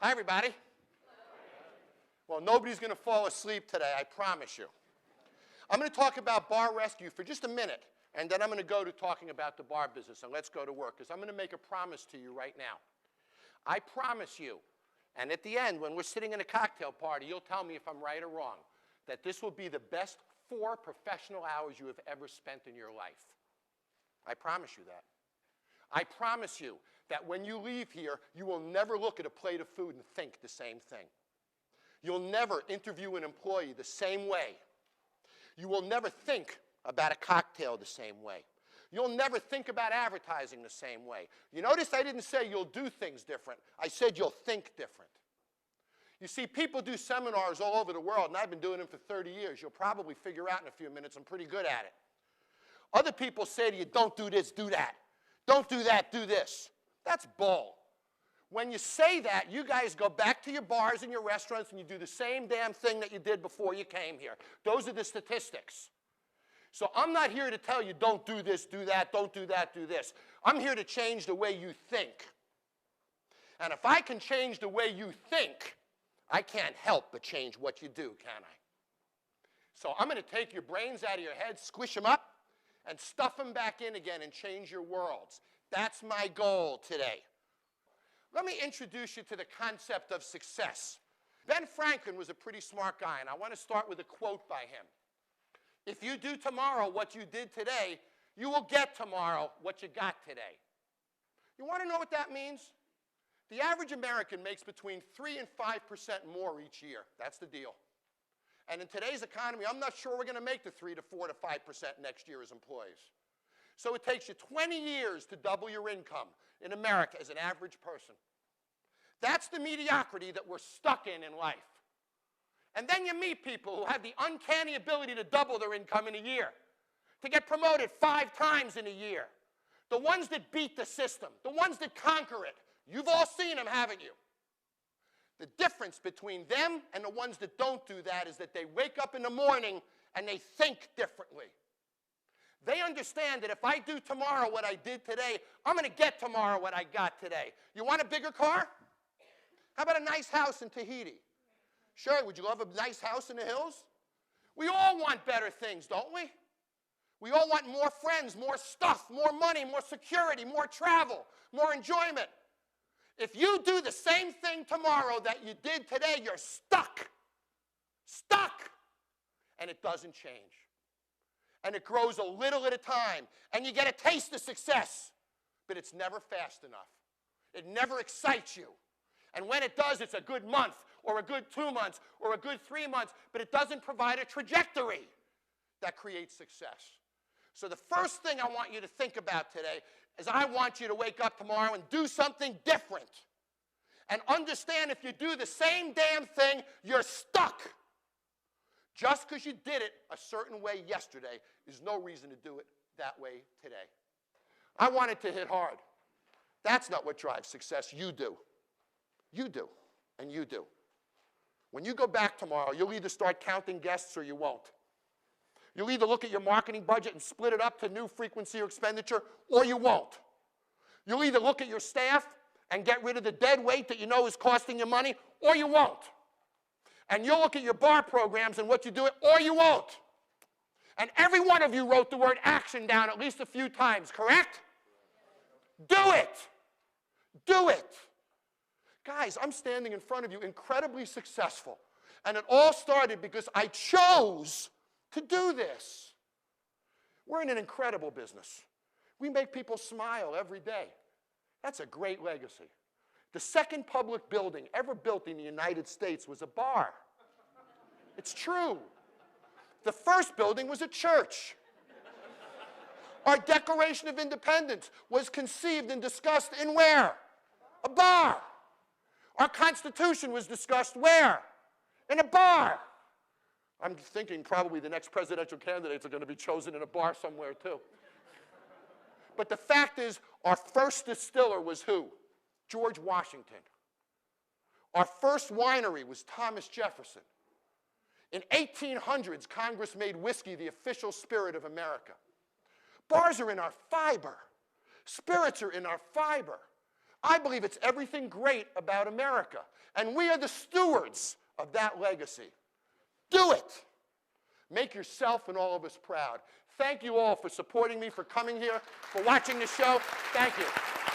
Hi, everybody. Well, nobody's going to fall asleep today, I promise you. I'm going to talk about bar rescue for just a minute, and then I'm going to go to talking about the bar business, and let's go to work, because I'm going to make a promise to you right now. I promise you, and at the end, when we're sitting in a cocktail party, you'll tell me if I'm right or wrong, that this will be the best 4 professional hours you have ever spent in your life. I promise you that. I promise you that when you leave here, you will never look at a plate of food and think the same thing. You'll never interview an employee the same way. You will never think about a cocktail the same way. You'll never think about advertising the same way. You notice I didn't say you'll do things different. I said you'll think different. You see, people do seminars all over the world, and I've been doing them for 30 years. You'll probably figure out in a few minutes I'm pretty good at it. Other people say to you, don't do this, do that. Don't do that, do this. That's bull. When you say that, you guys go back to your bars and your restaurants and you do the same damn thing that you did before you came here. Those are the statistics. So I'm not here to tell you don't do this, do that, don't do that, do this. I'm here to change the way you think. And if I can change the way you think, I can't help but change what you do, can I? So I'm going to take your brains out of your head, squish them up, and stuff them back in again and change your worlds. That's my goal today. Let me introduce you to the concept of success. Ben Franklin was a pretty smart guy, and I want to start with a quote by him. If you do tomorrow what you did today, you will get tomorrow what you got today. You want to know what that means? The average American makes between 3 and 5% more each year. That's the deal. And in today's economy, I'm not sure we're going to make the 3 to 4 to 5% next year as employees. So it takes you 20 years to double your income in America as an average person. That's the mediocrity that we're stuck in life. And then you meet people who have the uncanny ability to double their income in a year, to get promoted 5 times in a year. The ones that beat the system, the ones that conquer it. You've all seen them, haven't you? The difference between them and the ones that don't do that is that they wake up in the morning and they think differently. They understand that if I do tomorrow what I did today, I'm going to get tomorrow what I got today. You want a bigger car? How about a nice house in Tahiti? Sure, would you love a nice house in the hills? We all want better things, don't we? We all want more friends, more stuff, more money, more security, more travel, more enjoyment. If you do the same thing tomorrow that you did today, you're stuck. Stuck. And it doesn't change. And it grows a little at a time. And you get a taste of success. But it's never fast enough. It never excites you. And when it does, it's a good month, or a good 2 months, or a good 3 months. But it doesn't provide a trajectory that creates success. So the first thing I want you to think about today is I want you to wake up tomorrow and do something different. And understand if you do the same damn thing, you're stuck. Just because you did it a certain way yesterday is no reason to do it that way today. I want it to hit hard. That's not what drives success. You do. You do. And you do. When you go back tomorrow, you'll either start counting guests or you won't. You'll either look at your marketing budget and split it up to new frequency or expenditure, or you won't. You'll either look at your staff and get rid of the dead weight that you know is costing you money, or you won't. And you'll look at your bar programs and what you do, or you won't. And every one of you wrote the word action down at least a few times, correct? Do it. Do it. Guys, I'm standing in front of you incredibly successful. And it all started because I chose to do this. We're in an incredible business. We make people smile every day. That's a great legacy. The second public building ever built in the United States was a bar. It's true. The first building was a church. Our Declaration of Independence was conceived and discussed in where? A bar. Our Constitution was discussed where? In a bar. I'm thinking probably the next presidential candidates are going to be chosen in a bar somewhere too. But the fact is, our first distiller was who? George Washington. Our first winery was Thomas Jefferson. In 1800s, Congress made whiskey the official spirit of America. Bars are in our fiber. Spirits are in our fiber. I believe it's everything great about America. And we are the stewards of that legacy. Do it. Make yourself and all of us proud. Thank you all for supporting me, for coming here, for watching the show. Thank you.